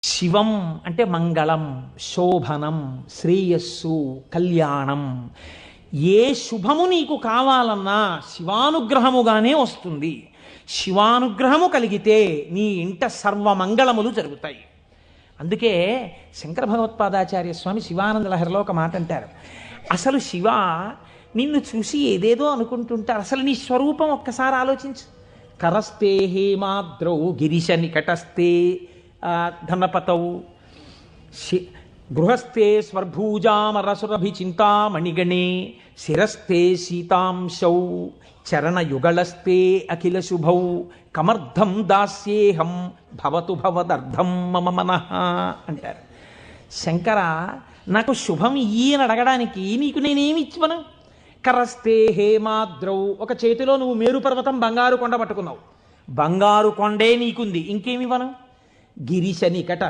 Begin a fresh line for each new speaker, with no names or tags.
శివం అంటే మంగళం, శోభనం, శ్రేయస్సు, కళ్యాణం. ఏ శుభము నీకు కావాలన్నా శివానుగ్రహముగానే వస్తుంది. శివానుగ్రహము కలిగితే నీ ఇంట సర్వమంగళములు జరుగుతాయి. అందుకే శంకర భగవత్పాదాచార్య స్వామి శివానంద లహరిలో ఒక మాట అంటారు, అసలు శివ నిన్ను చూసి ఏదేదో అనుకుంటుంటారు, అసలు నీ స్వరూపం ఒక్కసారి ఆలోచించు. కరస్తే హేమాద్రౌ గిరిశ నికటస్తే ధనపతౌ గృహస్థే స్వర్భూజామరసురభి చింతామణిగణే శిరస్థే సీతాంశౌ చరణయుగళస్తే అఖిల శుభౌ కమర్థం దాస్యేహం భవతు భవదర్థం మమ మనః అంటారు. శంకర, నాకు శుభం ఇయ్యని అడగడానికి నీకు నేనేమి ఇచ్చివను? కరస్తే హేమాద్రౌ, ఒక చేతిలో నువ్వు మేరు పర్వతం బంగారు కొండ పట్టుకున్నావు, బంగారు కొండే నీకుంది, ఇంకేమివ్వను? గిరిశ నికట